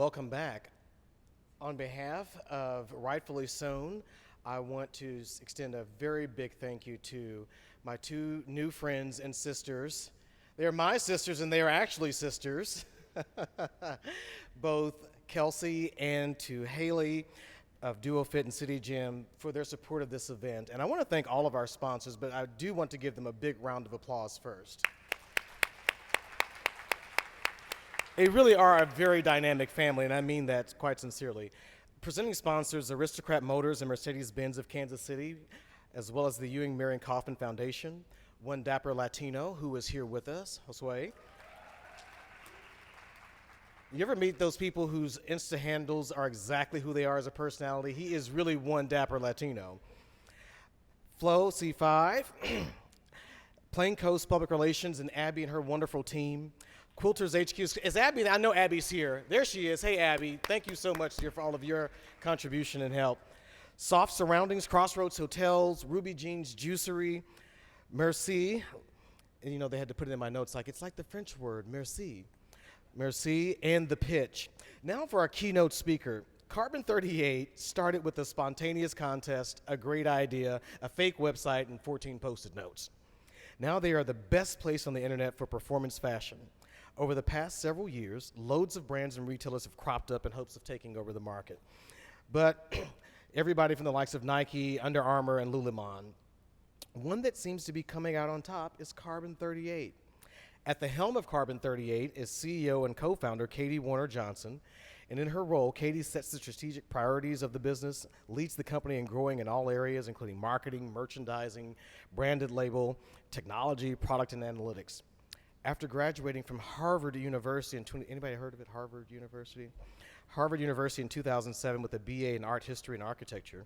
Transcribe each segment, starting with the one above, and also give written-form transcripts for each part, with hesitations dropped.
welcome back. On behalf of Rightfully Sewn, I want to extend a very big thank you to my two new friends and sisters. They're my sisters and they are actually sisters. Both Kelsey and to Haley of duoFIT and CityGym for their support of this event. And I want to thank all of our sponsors, but I do want to give them a big round of applause first. They really are a very dynamic family, and I mean that quite sincerely. Presenting sponsors, Aristocrat Motors and Mercedes-Benz of Kansas City, as well as the Ewing Marion Kauffman Foundation, one dapper Latino who is here with us, Josue. You ever meet those people whose Insta handles are exactly who they are as a personality? He is really one dapper Latino. Flo, C5, Plain Coast Public Relations, and Abby and her wonderful team. Quilters HQ. Is Abby? I know Abby's here. There she is. Hey, Abby. Thank you so much for all of your contribution and help. Soft Surroundings, Crossroads Hotels, Ruby Jeans Juicery, Merci. And you know, they had to put it in my notes like, it's like the French word, merci. Merci, and The Pitch. Now for our keynote speaker. Carbon38 started with a spontaneous contest, a great idea, a fake website, and 14 Post-it notes. Now they are the best place on the internet for performance fashion. Over the past several years, loads of brands and retailers have cropped up in hopes of taking over the market. But everybody from the likes of Nike, Under Armour, and Lululemon. One that seems to be coming out on top is Carbon38. At the helm of Carbon38 is CEO and co-founder Katie Warner-Johnson. And in her role, Katie sets the strategic priorities of the business, leads the company in growing in all areas, including marketing, merchandising, branded label, technology, product, and analytics. After graduating from Harvard University anybody heard of it, Harvard University? Harvard University in 2007 with a BA in art history and architecture,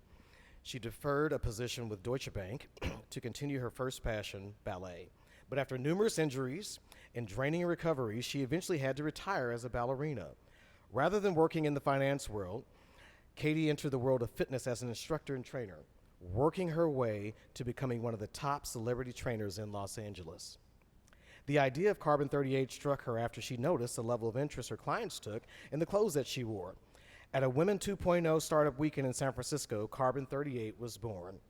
she deferred a position with Deutsche Bank to continue her first passion, ballet. But after numerous injuries and draining recovery, she eventually had to retire as a ballerina. Rather than working in the finance world, Katie entered the world of fitness as an instructor and trainer, working her way to becoming one of the top celebrity trainers in Los Angeles. The idea of Carbon38 struck her after she noticed the level of interest her clients took in the clothes that she wore. At a Women 2.0 startup weekend in San Francisco, Carbon38 was born.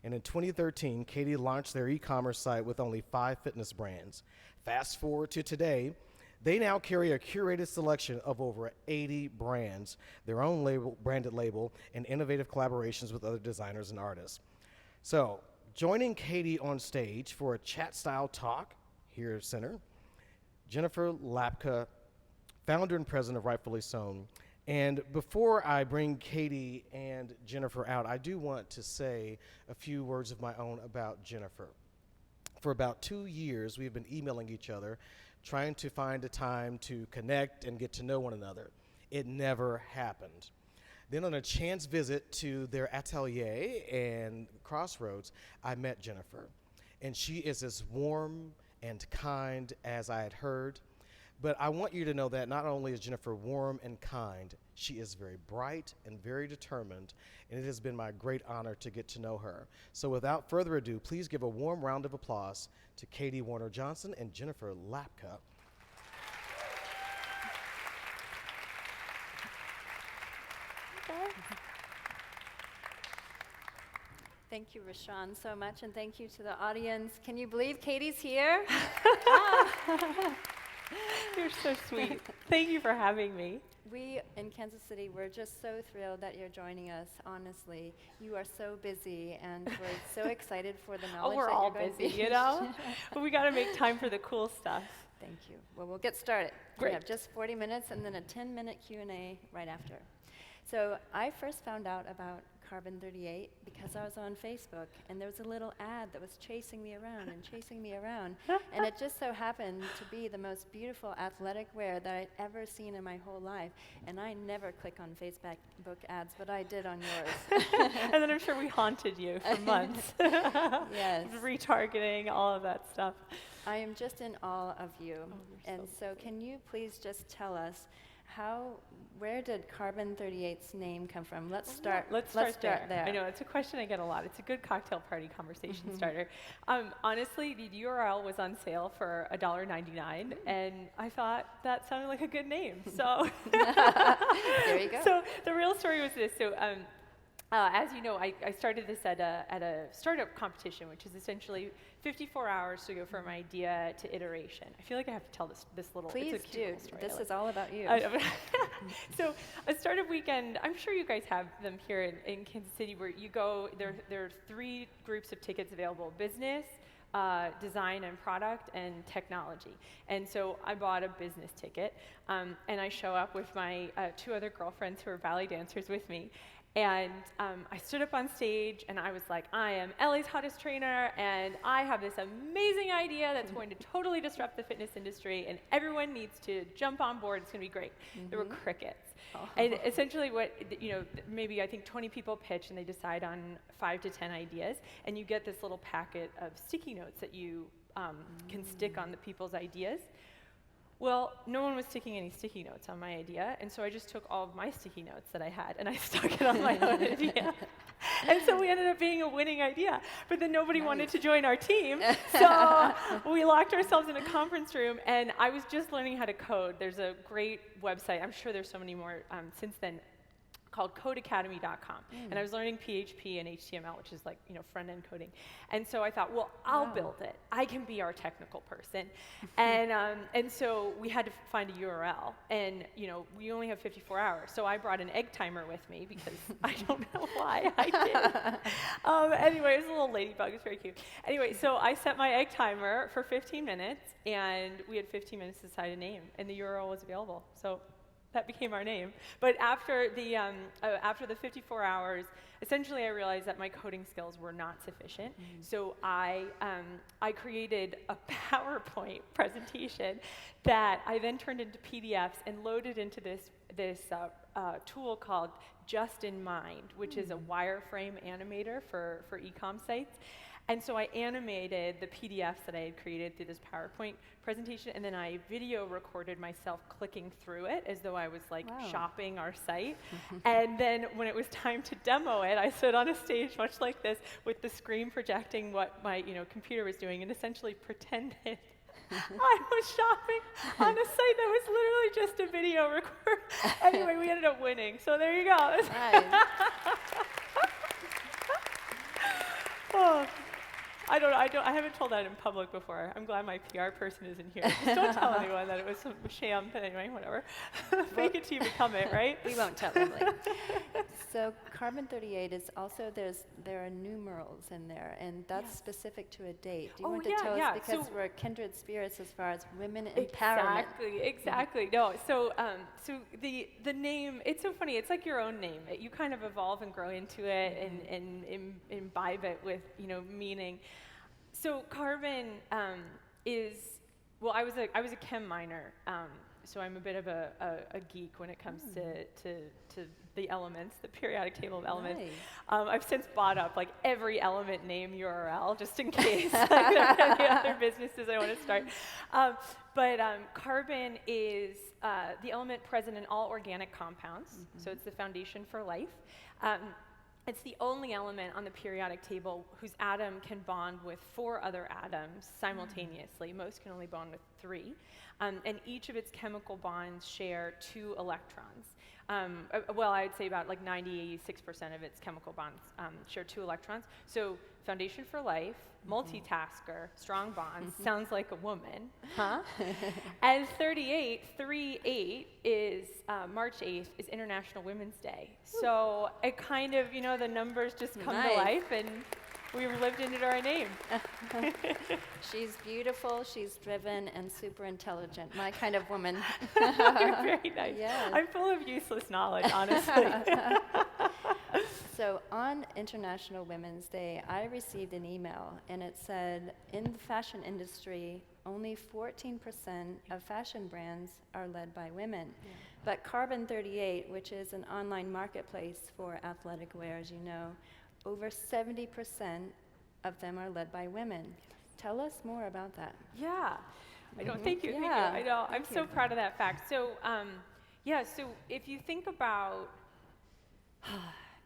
And in 2013, Katie launched their e-commerce site with only 5 fitness brands. Fast forward to today, they now carry a curated selection of over 80 brands, their own branded label, and innovative collaborations with other designers and artists. So, joining Katie on stage for a chat-style talk here at Center, Jennifer Lapka, founder and president of Rightfully Sewn. And before I bring Katie and Jennifer out, I do want to say a few words of my own about Jennifer. For about 2 years, we've been emailing each other, trying to find a time to connect and get to know one another. It never happened. Then on a chance visit to their atelier and Crossroads, I met Jennifer. And she is as warm and kind as I had heard. But I want you to know that not only is Jennifer warm and kind, she is very bright and very determined, and it has been my great honor to get to know her. So without further ado, please give a warm round of applause to Katie Warner-Johnson and Jennifer Lapka. Thank you, Rashawn, so much, and thank you to the audience. Can you believe Katie's here? You're so sweet. Thank you for having me. We in Kansas City, we're just so thrilled that you're joining us, honestly. You are so busy, and we're so excited for the knowledge We're that all you're going busy, to you know? But we got to make time for the cool stuff. Thank you. Well, we'll get started. Great. We have just 40 minutes and then a 10-minute Q&A right after. So I first found out about Carbon38 because I was on Facebook, and there was a little ad that was chasing me around and chasing me around. And it just so happened to be the most beautiful athletic wear that I'd ever seen in my whole life. And I never click on Facebook ads, but I did on yours. And then I'm sure we haunted you for months. Yes. Retargeting, all of that stuff. I am just in awe of you. Oh, and so can you please just tell us Where did Carbon38's name come from? Let's start there. I know, it's a question I get a lot. It's a good cocktail party conversation starter. Honestly, the URL was on sale for $1.99, and I thought that sounded like a good name. So there you go. So the real story was this. So as you know, I started this at a startup competition, which is essentially 54 hours to go from idea to iteration. I feel like I have to tell this little. Please it's a cute do. little story. This is all about you. So a startup weekend, I'm sure you guys have them here in Kansas City, where you go. There are 3 groups of tickets available: business, design and product, and technology. And so I bought a business ticket, and I show up with my 2 other girlfriends who are ballet dancers with me. And I stood up on stage and I was like, I am LA's hottest trainer, and I have this amazing idea that's going to totally disrupt the fitness industry, and everyone needs to jump on board. It's going to be great. There were crickets. And essentially maybe I think 20 people pitch, and they decide on 5 to 10 ideas, and you get this little packet of sticky notes that you can stick on the people's ideas. Well, no one was sticking any sticky notes on my idea, and so I just took all of my sticky notes that I had, and I stuck it on my own idea. And so we ended up being a winning idea, but then nobody wanted to join our team, so we locked ourselves in a conference room, and I was just learning how to code. There's a great website, I'm sure there's so many more since then, called codeacademy.com. And I was learning PHP and HTML, which is like, front-end coding. And so I thought, well, I'll build it. I can be our technical person. And so we had to find a URL. And, we only have 54 hours. So I brought an egg timer with me because I don't know why I did. Anyway, it was a little ladybug. It was very cute. Anyway, so I set my egg timer for 15 minutes, and we had 15 minutes to decide a name, and the URL was available. So that became our name. But after the 54 hours, essentially I realized that my coding skills were not sufficient. So I created a PowerPoint presentation that I then turned into PDFs and loaded into this tool called Just in Mind, which is a wireframe animator for e-com sites. And so I animated the PDFs that I had created through this PowerPoint presentation, and then I video recorded myself clicking through it as though I was shopping our site. And then when it was time to demo it, I stood on a stage much like this with the screen projecting what my computer was doing, and essentially pretended I was shopping on a site that was literally just a video record. Anyway, we ended up winning. So there you go. Nice. Oh. I haven't told that in public before. I'm glad my PR person isn't here. Just don't tell anyone that it was some sham, but anyway, whatever. Fake it till you become it, right? We won't tell them later. So Carbon38 is also, there are numerals in there, and that's specific to a date. Do you want to tell us, because we're kindred spirits as far as women empowerment. Exactly. No, so the name, it's so funny. It's like your own name. You kind of evolve and grow into it and imbibe it with meaning. So Carbon is, well, I was a chem minor, so I'm a bit of a geek when it comes to the elements, the periodic table of elements. Nice. I've since bought up like every element name URL just in case there are any other businesses I want to start. But carbon is the element present in all organic compounds, so it's the foundation for life. It's the only element on the periodic table whose atom can bond with 4 other atoms simultaneously. Most can only bond with 3. And each of its chemical bonds share 2 electrons. Well, I would say about like 96% of its chemical bonds share 2 electrons. So foundation for life, multitasker, strong bonds, sounds like a woman, huh? And 38 is, March 8th is International Women's Day. So it kind of, the numbers just come to life, and we've lived into our name. She's beautiful, she's driven, and super intelligent. My kind of woman. Very nice. Yes. I'm full of useless knowledge, honestly. So on International Women's Day, I received an email, and it said, in the fashion industry, only 14% of fashion brands are led by women. Yeah. But Carbon38, which is an online marketplace for athletic wear, as you know, over 70% of them are led by women. Tell us more about that. Yeah. I know. Thank you. Yeah. Thank you. I know. I'm so proud of that fact. So, Yeah, so if you think about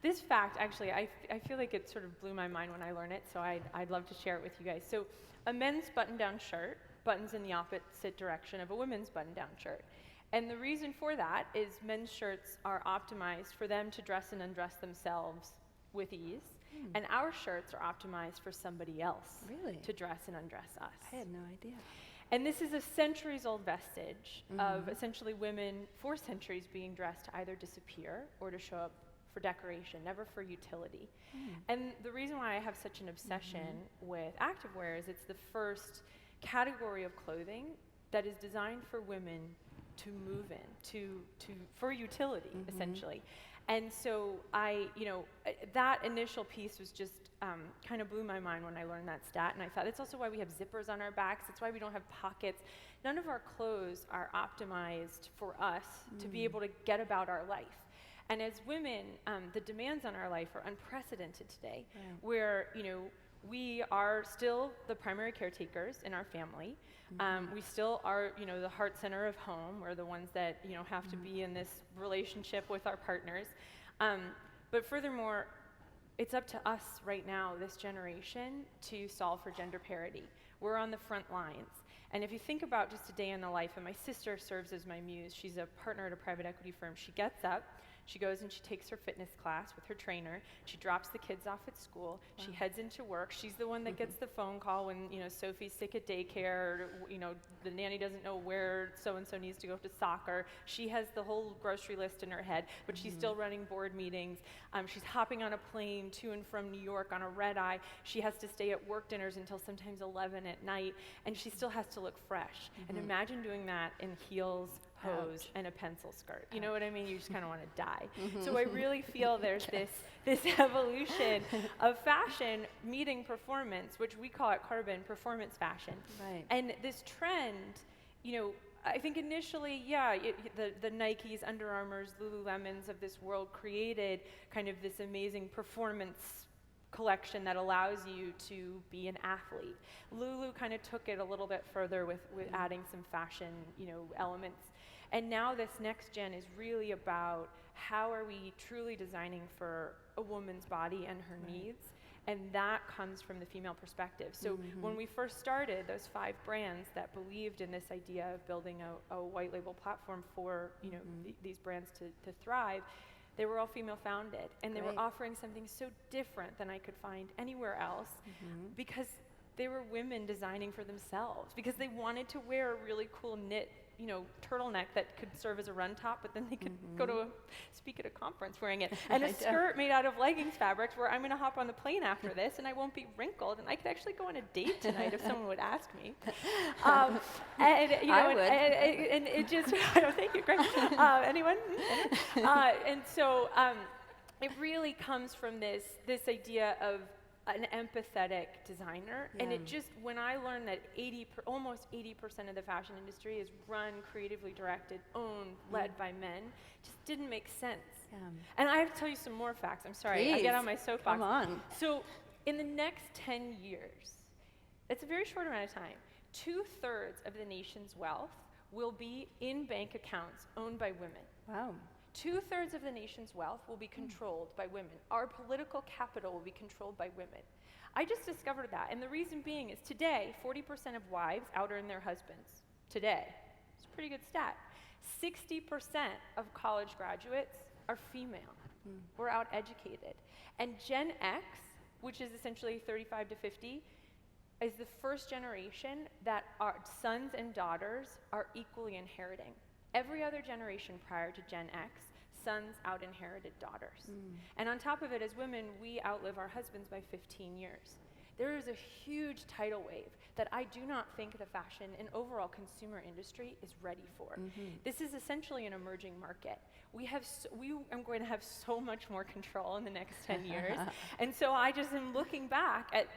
this fact, actually, I feel like it sort of blew my mind when I learned it, so I'd love to share it with you guys. So a men's button-down shirt buttons in the opposite direction of a women's button-down shirt. And the reason for that is men's shirts are optimized for them to dress and undress themselves with ease, and our shirts are optimized for somebody else to dress and undress us. I had no idea. And this is a centuries-old vestige of essentially women for centuries being dressed to either disappear or to show up for decoration, never for utility. And the reason why I have such an obsession with activewear is it's the first category of clothing that is designed for women to move in, for utility, essentially. And so that initial piece was just kind of blew my mind when I learned that stat. And I thought, that's also why we have zippers on our backs. It's why we don't have pockets. None of our clothes are optimized for us to be able to get about our life. And as women, the demands on our life are unprecedented today, where, we are still the primary caretakers in our family. We still are, the heart center of home. We're the ones that, have to be in this relationship with our partners. But furthermore, it's up to us right now, this generation, to solve for gender parity. We're on the front lines. And if you think about just a day in the life, and my sister serves as my muse, she's a partner at a private equity firm. She gets up, she goes and she takes her fitness class with her trainer. She drops the kids off at school. She heads into work. She's the one that gets the phone call when, Sophie's sick at daycare, or, the nanny doesn't know where so-and-so needs to go to soccer. She has the whole grocery list in her head, but she's still running board meetings. She's hopping on a plane to and from New York on a red eye. She has to stay at work dinners until sometimes 11 at night, and she still has to look fresh. And imagine doing that in heels, hose, and a pencil skirt. You know what I mean? You just kind of want to die. So I really feel there's this evolution of fashion meeting performance, which we call at Carbon performance fashion. Right. And this trend, I think initially, the Nikes, Under Armours, Lululemons of this world created kind of this amazing performance collection that allows you to be an athlete. Lulu kind of took it a little bit further with adding some fashion, elements. And now this next gen is really about how are we truly designing for a woman's body and her needs, and that comes from the female perspective. So when we first started, those 5 brands that believed in this idea of building a white label platform for these brands to thrive, they were all female founded, and they were offering something so different than I could find anywhere else, because they were women designing for themselves, because they wanted to wear a really cool knit turtleneck that could serve as a run top, but then they could go to speak at a conference wearing it. And a skirt made out of leggings fabrics where I'm going to hop on the plane after this and I won't be wrinkled and I could actually go on a date tonight if someone would ask me. And it just, thank you, Greg. Anyone? And so it really comes from this idea of an empathetic designer, and it just, when I learned that almost 80% of the fashion industry is run, creatively directed, owned, led by men, just didn't make sense. And I have to tell you some more facts. I'm sorry, Please. I get on my soapbox. Come on. So in the next 10 years, it's a very short amount of time, 2/3 of the nation's wealth will be in bank accounts owned by women. Wow. 2/3 of the nation's wealth will be controlled by women. Our political capital will be controlled by women. I just discovered that, and the reason being is today, 40% of wives out-earn their husbands. Today. It's a pretty good stat. 60% of college graduates are female. We're out-educated. And Gen X, which is essentially 35 to 50, is the first generation that our sons and daughters are equally inheriting. Every other generation prior to Gen X, sons out-inherited daughters. And on top of it, as women, we outlive our husbands by 15 years. There is a huge tidal wave that I do not think the fashion and overall consumer industry is ready for. This is essentially an emerging market. We are going to have so much more control in the next 10 years. And so I just am looking back at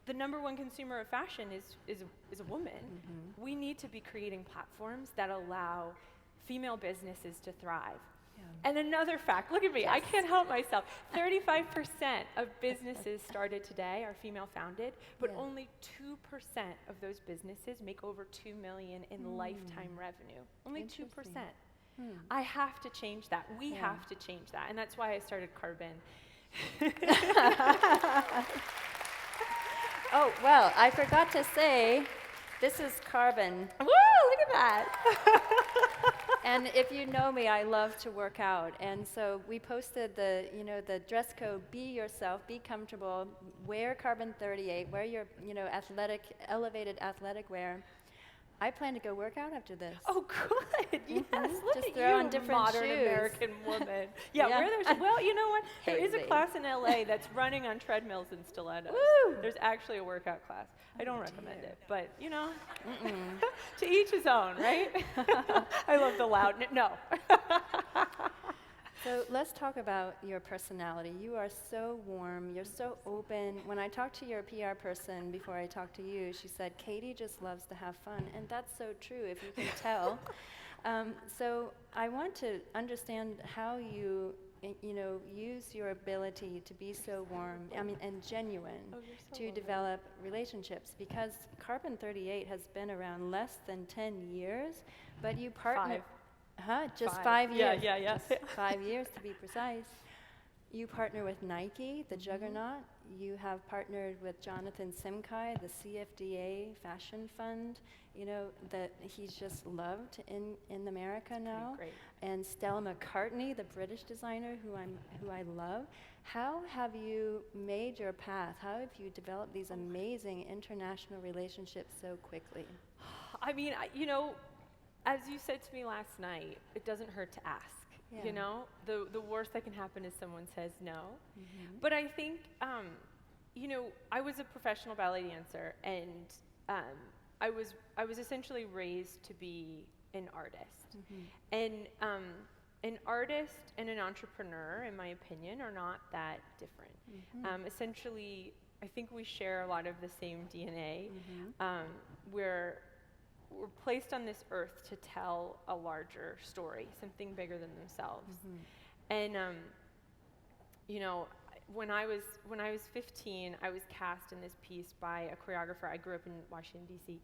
the number one consumer of fashion is a woman. We need to be creating platforms that allow female businesses to thrive. And another fact, look at me, I can't help myself. 35% of businesses started today are female founded, but only 2% of those businesses make over $2 million in lifetime revenue. Only 2%. I have to change that. We have to change that. And that's why I started Carbon. Oh, well, I forgot to say, this is Carbon. Woo, look at that. And if you know me, I love to work out. And so we posted the dress code, be yourself, be comfortable, wear Carbon38, wear your, elevated athletic wear. I plan to go work out after this. Oh, good. Yes, look Just at throw you, on different modern shoes. American woman. Yeah. Wear those. Well, you know what? There is a Hey, class in LA that's running on treadmills and stilettos. Woo! There's actually a workout class. I don't recommend it, but to each his own, right? I love the loud. No. So let's talk about your personality. You are so warm. You're so open. When I talked to your PR person before I talked to you, she said, Katie just loves to have fun. And that's so true, if you can tell. So I want to understand how you, use your ability to be so warm, and genuine to develop relationships. Because Carbon38 has been around less than 10 years, but you partner. 5. Just 5 years. Yeah. Just 5 years to be precise. You partner with Nike, the juggernaut. You have partnered with Jonathan Simkai, the CFDA Fashion Fund. That he's just loved in America now. Great. And Stella McCartney, the British designer who I love. How have you made your path? How have you developed these amazing international relationships so quickly? I mean, as you said to me last night, it doesn't hurt to ask. Yeah. The worst that can happen is someone says no. But I think, I was a professional ballet dancer, and I was essentially raised to be an artist. And an artist and an entrepreneur, in my opinion, are not that different. Essentially, I think we share a lot of the same DNA. We're placed on this earth to tell a larger story, something bigger than themselves. And when I was 15, I was cast in this piece by a choreographer. I grew up in Washington D.C.,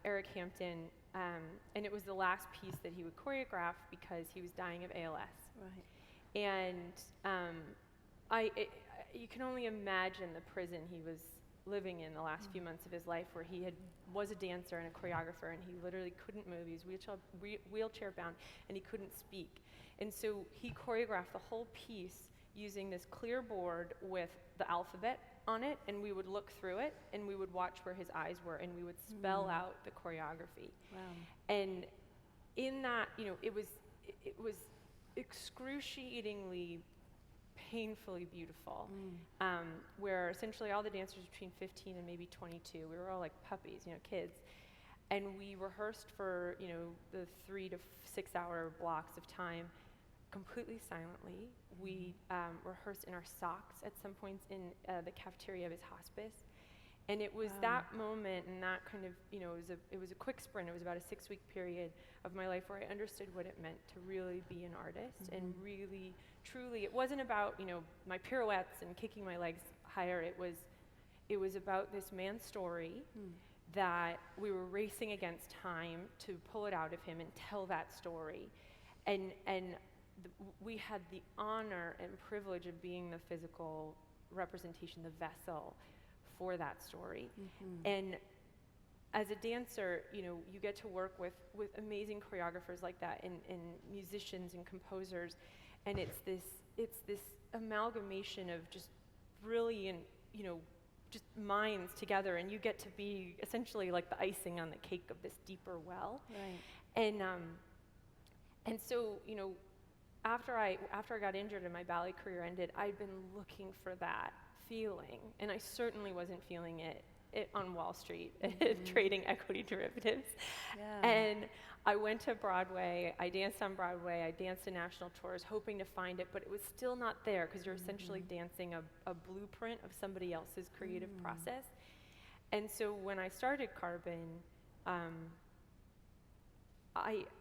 Eric Hampton, and it was the last piece that he would choreograph because he was dying of ALS. Right. And you can only imagine the prison he was living in the last few months of his life, where he was a dancer and a choreographer, and he literally couldn't move. He was wheelchair bound, and he couldn't speak. And so he choreographed the whole piece using this clear board with the alphabet on it, and we would look through it, and we would watch where his eyes were, and we would spell out the choreography. Wow. And in that, it was excruciatingly painfully beautiful, where essentially all the dancers between 15 and maybe 22, we were all like puppies, kids, and we rehearsed for the 3 to 6 hour blocks of time completely silently. We rehearsed in our socks at some points in the cafeteria of his hospice, and it was that moment and that kind of it was a quick sprint. It was about a 6-week period of my life where I understood what it meant to really be an artist and really truly, it wasn't about my pirouettes and kicking my legs higher. It was about this man's story that we were racing against time to pull it out of him and tell that story, and we had the honor and privilege of being the physical representation, the vessel for that story. And as a dancer, you get to work with amazing choreographers like that, and musicians and composers. And it's this amalgamation of just brilliant, just minds together, and you get to be essentially like the icing on the cake of this deeper well. Right. And so, after I got injured and my ballet career ended, I'd been looking for that feeling, and I certainly wasn't feeling it on Wall Street trading equity derivatives. Yeah. And I went to Broadway, I danced on Broadway, I danced in national tours hoping to find it, but it was still not there, because you're essentially dancing a blueprint of somebody else's creative process. And so when I started Carbon,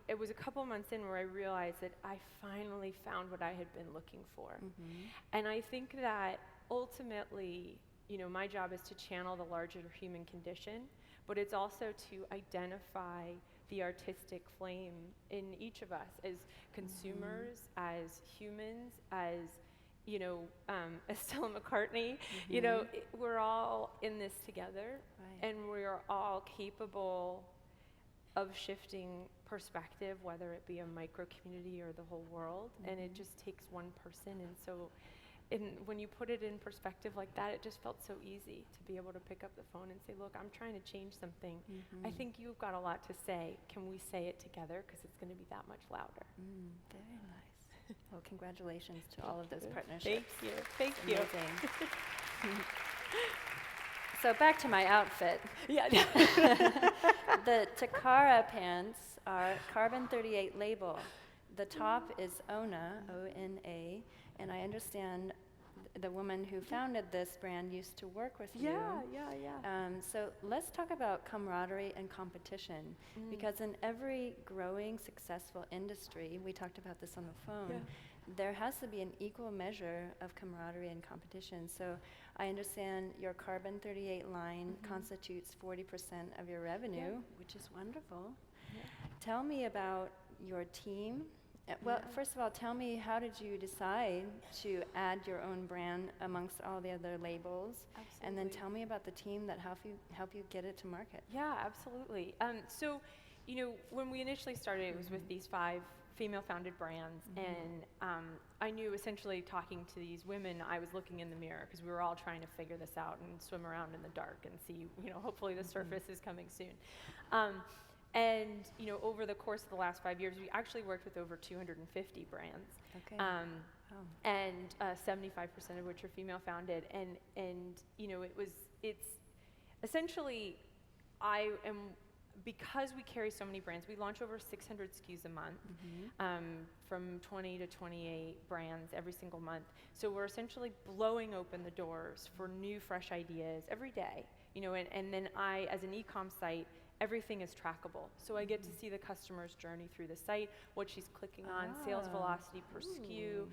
it was a couple months in where I realized that I finally found what I had been looking for. And I think that ultimately, my job is to channel the larger human condition, but it's also to identify the artistic flame in each of us as consumers, as humans, as, you know, as Stella McCartney, you know, we're all in this together, and we are all capable of shifting perspective, whether it be a micro community or the whole world, and it just takes one person. And so when you put it in perspective like that, it just felt so easy to be able to pick up the phone and say, look, I'm trying to change something. I think you've got a lot to say. Can we say it together? Because it's going to be that much louder. Very nice. Well, congratulations to all of those partnerships. Thank you. Thank you. Amazing. So back to my outfit. Yeah. The Takara pants are Carbon38 label. The top is Ona, O-N-A, and I understand the woman who founded this brand used to work with you. Yeah. So let's talk about camaraderie and competition, because in every growing, successful industry, we talked about this on the phone, there has to be an equal measure of camaraderie and competition. So I understand your Carbon38 line constitutes 40% of your revenue, which is wonderful. Tell me about your team. Well, first of all, tell me, how did you decide to add your own brand amongst all the other labels? Absolutely. And then tell me about the team that help you get it to market. Yeah, absolutely. So, you know, when we initially started, it was with these 5 female-founded brands, and I knew essentially talking to these women, I was looking in the mirror because we were all trying to figure this out and swim around in the dark and see, you know, hopefully the surface is coming soon. And, you know, over the course of the last 5 years, we actually worked with over 250 brands. Okay. And 75% of which are female-founded. And you know, it's essentially, because we carry so many brands, we launch over 600 SKUs a month, from 20 to 28 brands every single month. So we're essentially blowing open the doors for new, fresh ideas every day. You know, and then I, as an e-com site, everything is trackable. So I get to see the customer's journey through the site, what she's clicking on, sales velocity per SKU,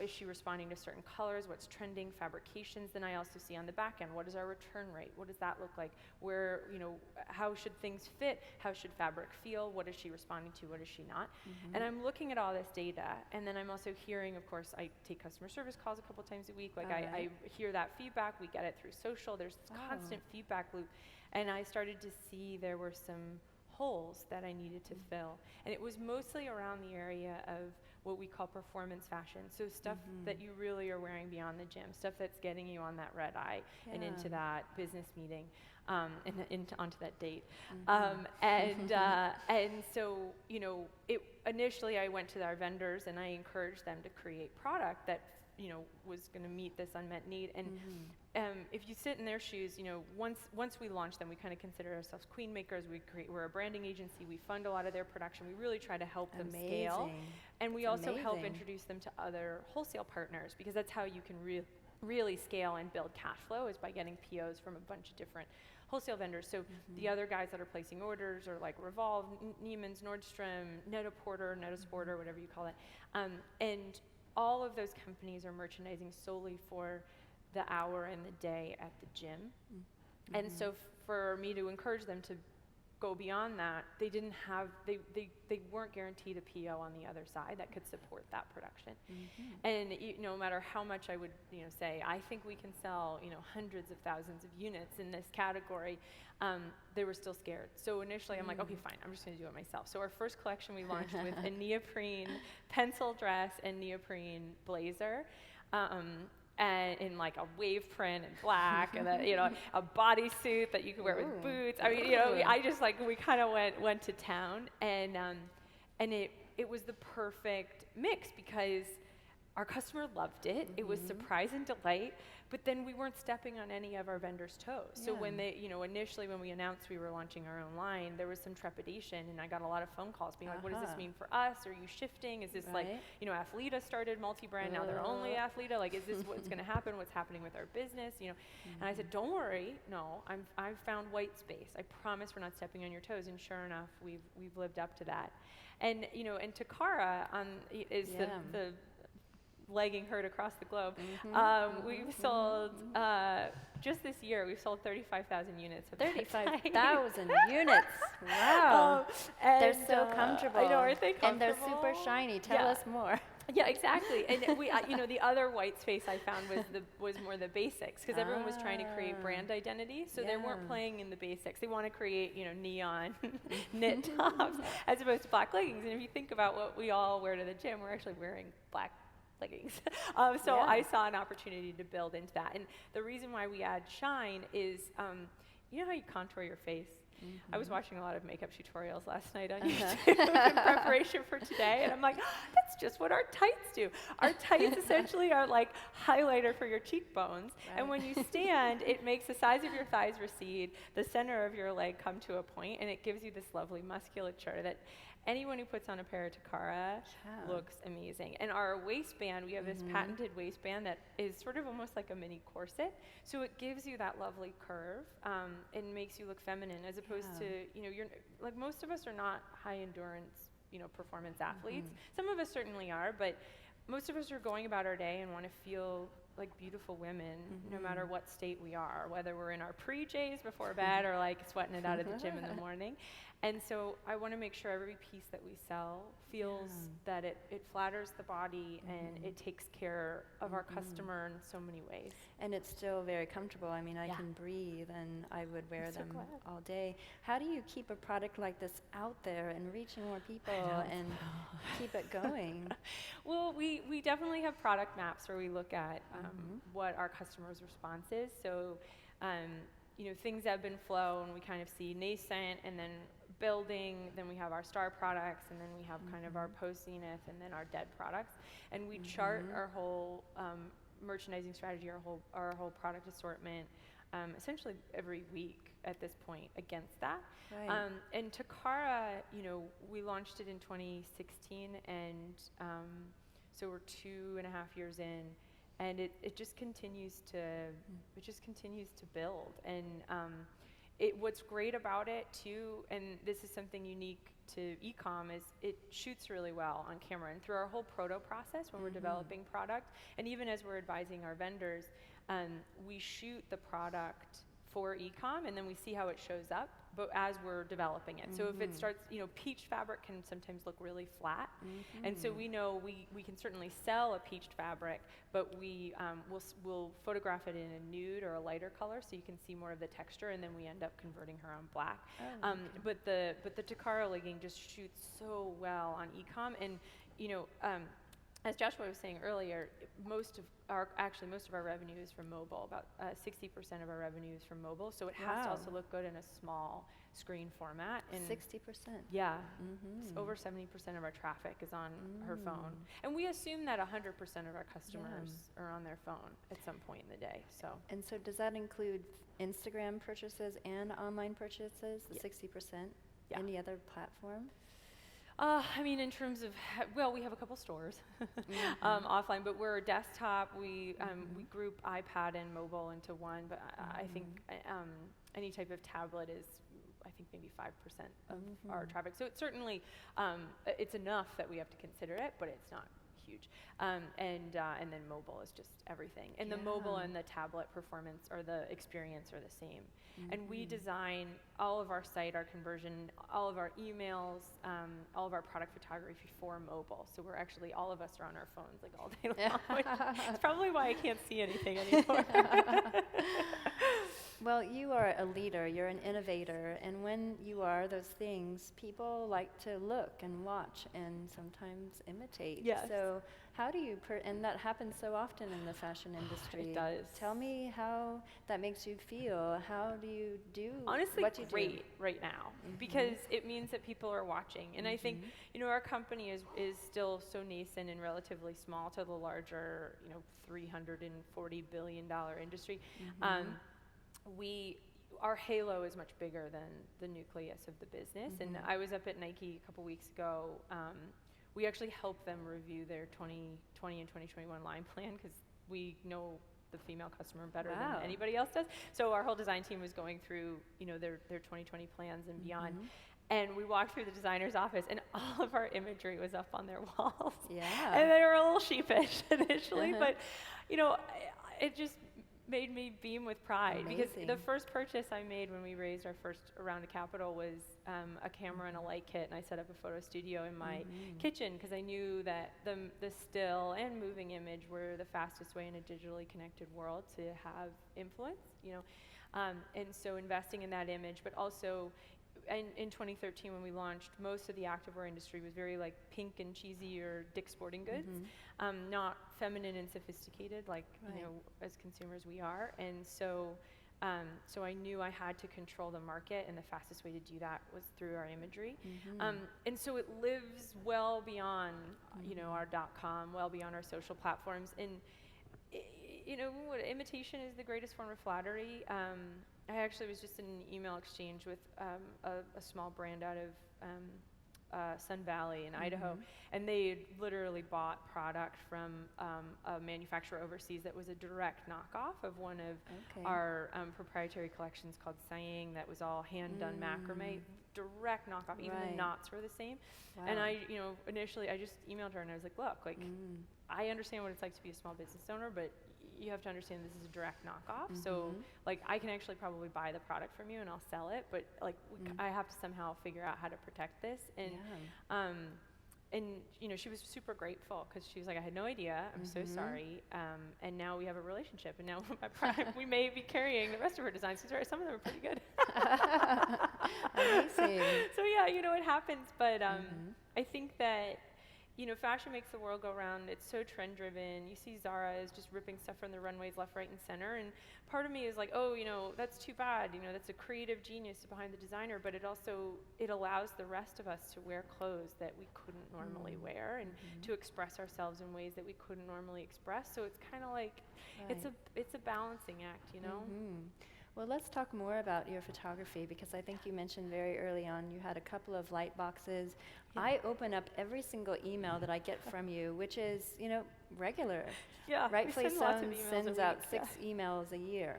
is she responding to certain colors, what's trending, fabrications. Then I also see on the back end, what is our return rate? What does that look like? Where, you know, how should things fit? How should fabric feel? What is she responding to? What is she not? And I'm looking at all this data, and then I'm also hearing, of course, I take customer service calls a couple times a week. Like I hear that feedback, we get it through social, there's this constant feedback loop. And I started to see there were some holes that I needed to fill. And it was mostly around the area of what we call performance fashion. So stuff that you really are wearing beyond the gym, stuff that's getting you on that red eye and into that business meeting, and onto that date. And so, you know, initially I went to our vendors and I encouraged them to create product that, you know, was going to meet this unmet need. And if you sit in their shoes, you know, once we launch them, we kind of consider ourselves queen makers. We're a branding agency. We fund a lot of their production. We really try to help them scale. And we also help introduce them to other wholesale partners, because that's how you can really scale and build cash flow, is by getting POs from a bunch of different wholesale vendors. So the other guys that are placing orders are like Revolve, Neiman's, Nordstrom, Net-a-Porter, Net-a-Sporter, whatever you call it. And all of those companies are merchandising solely for the hour and the day at the gym. And so for me to encourage them to go beyond that, they weren't guaranteed a PO on the other side that could support that production. And no matter how much I would, you know, say, I think we can sell, you know, hundreds of thousands of units in this category, they were still scared. So initially I'm like, okay, fine, I'm just gonna do it myself. So our first collection we launched with a neoprene pencil dress and neoprene blazer. And in like a wave print and black, and a, you know, a bodysuit that you could wear with boots. I mean, you know, I just like, we kind of went to town, and it was the perfect mix, because our customer loved it. It was surprise and delight, but then we weren't stepping on any of our vendors' toes. So when they, you know, initially when we announced we were launching our own line, there was some trepidation, and I got a lot of phone calls being like, what does this mean for us? Are you shifting? Is this like, you know, Athleta started multi-brand, now they're only Athleta. Like, is this what's gonna happen? What's happening with our business? You know, and I said, don't worry, no, I've found white space. I promise we're not stepping on your toes. And sure enough, we've lived up to that. And, you know, and Takara is the legging heard across the globe. We've sold, just this year, we've sold 35,000 units of that 35,000 units. Wow. And, They're so comfortable. I know, aren't they comfortable? And they're super shiny. Tell us more. Yeah, exactly. And we, the other white space I found was more the basics, because everyone was trying to create brand identity, so they weren't playing in the basics. They want to create, neon knit tops as opposed to black leggings. And if you think about what we all wear to the gym, we're actually wearing black leggings. So I saw an opportunity to build into that. And the reason why we add shine is, you know how you contour your face? I was watching a lot of makeup tutorials last night on YouTube in preparation for today, and I'm like, that's just what our tights do. Our tights essentially are like highlighter for your cheekbones, and when you stand, it makes the size of your thighs recede, the center of your leg come to a point, and it gives you this lovely musculature that anyone who puts on a pair of Takara looks amazing. And our waistband, we have this patented waistband that is sort of almost like a mini corset. So it gives you that lovely curve and makes you look feminine, as opposed to, you're like, most of us are not high endurance, performance athletes. Some of us certainly are, but most of us are going about our day and want to feel like beautiful women, no matter what state we are, whether we're in our pre-J's before bed or like sweating it out at the gym in the morning. And so I want to make sure every piece that we sell feels that it flatters the body and it takes care of our customer in so many ways. And it's still very comfortable. I mean, I can breathe, and I would wear them all day. How do you keep a product like this out there and reaching more people and keep it going? Well, we definitely have product maps where we look at what our customers' response is. So, things ebb and flow, and we kind of see nascent and then building, then we have our star products, and then we have kind of our post-zenith, and then our dead products. And we chart our whole merchandising strategy, our whole product assortment, essentially every week at this point against that. Right. And Takara, we launched it in 2016, and so we're 2.5 years in, and it just continues to build. And what's great about it too, and this is something unique to e-com, is it shoots really well on camera. And through our whole proto process when we're developing product, and even as we're advising our vendors, we shoot the product for e-com, and then we see how it shows up, but as we're developing it. So if it starts, peached fabric can sometimes look really flat, and so we know we can certainly sell a peached fabric, but we'll photograph it in a nude or a lighter color so you can see more of the texture, and then we end up converting her on black. But the Takara legging just shoots so well on e-com, and as Joshua was saying earlier, most of our revenue is from mobile. About 60% of our revenue is from mobile, so it has to also look good in a small screen format. And 60%. Yeah, over 70% of our traffic is on her phone, and we assume that 100% of our customers are on their phone at some point in the day. So. And so does that include Instagram purchases and online purchases? The 60%. Yeah. Any other platform? In terms of, we have a couple stores offline, but we're a desktop. We group iPad and mobile into one, but I think any type of tablet is, I think, maybe 5% of our traffic. So it's certainly, it's enough that we have to consider it, but it's not huge. And then mobile is just everything. And the mobile and the tablet performance or the experience are the same. And we design all of our site, our conversion, all of our emails, all of our product photography for mobile. So we're actually, all of us are on our phones like all day long. It's probably why I can't see anything anymore. Well, you are a leader, you're an innovator, and when you are those things, people like to look and watch and sometimes imitate. Yes. So how do you, and that happens so often in the fashion industry. It does. Tell me how that makes you feel. How do you do Honestly, what you great do? Right now, because it means that people are watching. And I think, our company is still so nascent and relatively small to the larger, $340 billion industry. Our halo is much bigger than the nucleus of the business. And I was up at Nike a couple weeks ago. We actually helped them review their 2020 and 2021 line plan, because we know the female customer better than anybody else does. So our whole design team was going through, their 2020 plans and beyond. And we walked through the designer's office, and all of our imagery was up on their walls. Yeah. And they were a little sheepish initially, but it just made me beam with pride. Amazing. Because the first purchase I made when we raised our first round of capital was a camera and a light kit, and I set up a photo studio in my kitchen because I knew that the still and moving image were the fastest way in a digitally connected world to have influence, and so investing in that image, but also in 2013 when we launched, most of the activewear industry was very like pink and cheesy or Dick's Sporting Goods, not feminine and sophisticated like as consumers we are, and so I knew I had to control the market, and the fastest way to do that was through our imagery, and so it lives well beyond our .com, well beyond our social platforms, and imitation is the greatest form of flattery. I actually was just in an email exchange with a small brand out of Sun Valley in Idaho, and they literally bought product from a manufacturer overseas that was a direct knockoff of one of our proprietary collections called Saying, that was all hand-done macrame, direct knockoff. Even the knots were the same. Wow. And I, initially I just emailed her and I was like, look, I understand what it's like to be a small business owner, but you have to understand this is a direct knockoff. So like I can actually probably buy the product from you and I'll sell it, but like I have to somehow figure out how to protect this. And she was super grateful because she was like, I had no idea. I'm so sorry. And now we have a relationship, and now we may be carrying the rest of her designs because some of them are pretty good. Amazing. So yeah, it happens. But I think that fashion makes the world go round. It's so trend driven. You see Zara is just ripping stuff from the runways left, right, and center. And part of me is like, that's too bad. That's a creative genius behind the designer. But it allows the rest of us to wear clothes that we couldn't normally wear, and to express ourselves in ways that we couldn't normally express. So it's kind of like it's a balancing act, Well, let's talk more about your photography, because I think you mentioned very early on you had a couple of light boxes. Yeah. I open up every single email that I get from you, which is, regular. Yeah, Rightfully Sewn sends out 6 emails a year.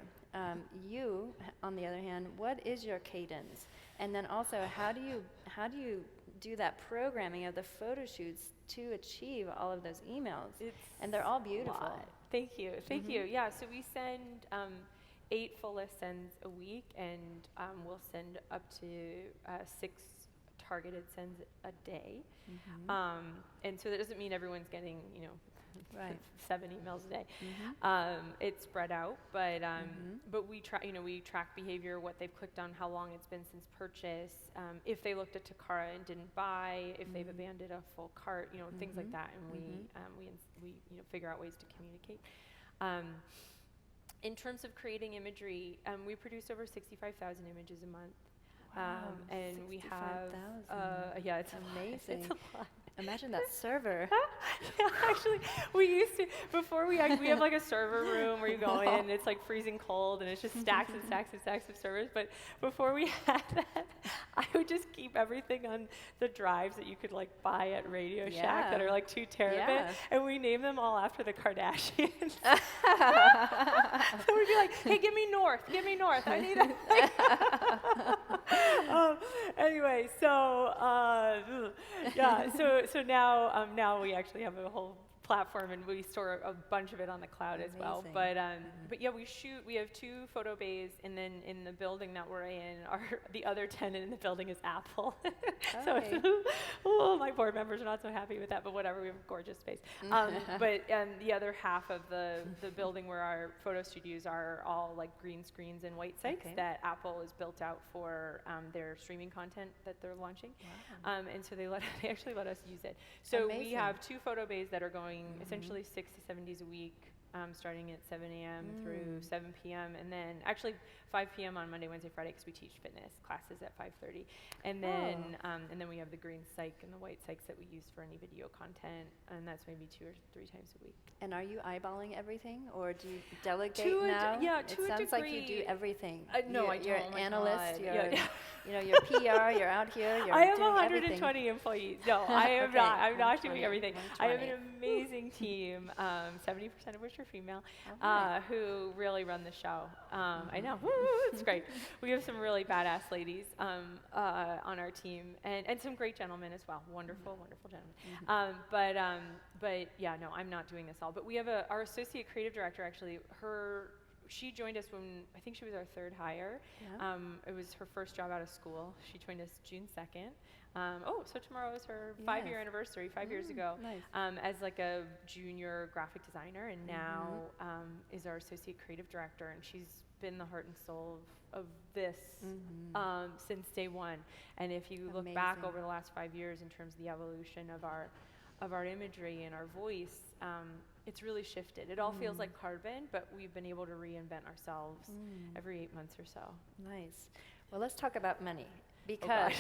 You, on the other hand, what is your cadence? And then also, how do you do that programming of the photo shoots to achieve all of those emails? And they're all beautiful. Thank you. Yeah, so we send 8 full list sends a week, and we'll send up to 6 targeted sends a day. And so that doesn't mean everyone's getting, 7 emails a day. It's spread out, but we track behavior, what they've clicked on, how long it's been since purchase, if they looked at Takara and didn't buy, if they've abandoned a full cart, things like that, and we figure out ways to communicate. In terms of creating imagery, we produce over 65,000 images a month. Wow, and we have, it's amazing. It's a lot. Imagine that server. Yeah, actually, we used to, before we have like a server room where you go in, and it's like freezing cold, and it's just stacks and stacks and stacks of servers. But before we had that, I would just keep everything on the drives that you could like buy at Radio Shack that are like 2 terabit, and we name them all after the Kardashians. So we'd be like, hey, give me North, I need it. Anyway, so now we actually have a whole platform, and we store a bunch of it on the cloud as well. But yeah, we have 2 photo bays, and then in the building that we're in, the other tenant in the building is Apple. So my board members are not so happy with that, but whatever, we have a gorgeous space. But the other half of the building where our photo studios are all like green screens and white sites that Apple has built out for their streaming content that they're launching. Wow. And so they actually let us use it. So we have 2 photo bays that are going essentially 6 to 7 days a week, starting at 7 a.m. through 7 p.m. and then actually 5 p.m. on Monday, Wednesday, Friday, because we teach fitness classes at 5:30, and then we have the green psych and the white psychs that we use for any video content, and that's maybe 2 or 3 times a week. And are you eyeballing everything, or do you delegate now? It sounds like you do everything. No, you're an analyst. You're PR. You're out here. I have 120 employees. No, I am not. I'm not doing everything. I have an amazing team, 70% of which are female, who really run the show. I know. Woo! It's great. We have some really badass ladies on our team, and some great gentlemen as well. Wonderful, wonderful gentlemen. But yeah, no, I'm not doing this all. But we have our associate creative director, actually, she joined us when, I think she was our third hire. Yeah. It was her first job out of school. She joined us June 2nd. So tomorrow is her 5-year anniversary, 5 years ago, Nice. as like a junior graphic designer, and now is our associate creative director, and she's been the heart and soul of this since day one. And if you look back over the last 5 years in terms of the evolution of our imagery and our voice, it's really shifted. It all feels like carbon, but we've been able to reinvent ourselves every 8 months or so. Nice. Well, let's talk about money. Because,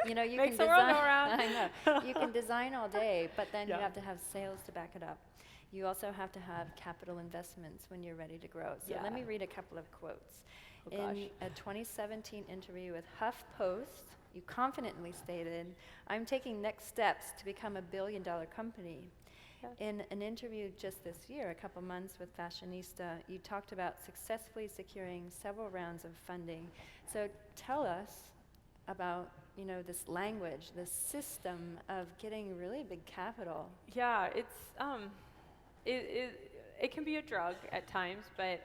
you can Makes the world design. go around. I know. You can design all day, but then you Yeah. have to have sales to back it up. You also have to have capital investments when you're ready to grow. So let me read a couple of quotes. Oh, gosh. In a 2017 interview with HuffPost, you confidently stated, "I'm taking next steps to become a billion-dollar company." Yeah. In an interview just this year, a couple months with Fashionista, you talked about successfully securing several rounds of funding. So tell us about, this language, this system of getting really big capital. Yeah, it's it can be a drug at times, but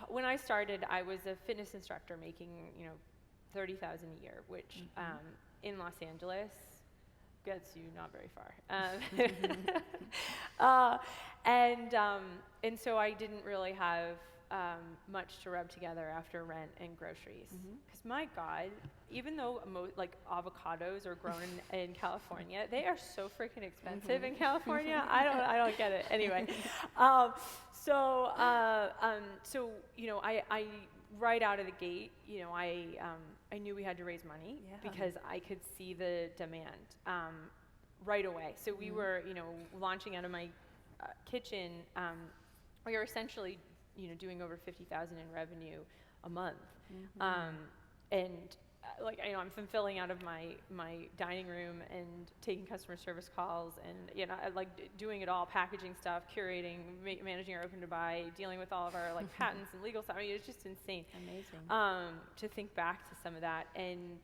when I started, I was a fitness instructor making $30,000 a year, which in Los Angeles gets you not very far. And so I didn't really have much to rub together after rent and groceries. Because my God, even though avocados are grown in California, they are so freaking expensive in California. I don't get it. Anyway, so I right out of the gate, I knew we had to raise money because I could see the demand right away. So we were, launching out of my kitchen. We were essentially doing over 50,000 in revenue a month. I'm fulfilling out of my dining room and taking customer service calls and, doing it all, packaging stuff, curating, managing our open to buy, dealing with all of our patents and legal stuff. I mean, it's just insane. Amazing. To think back to some of that. And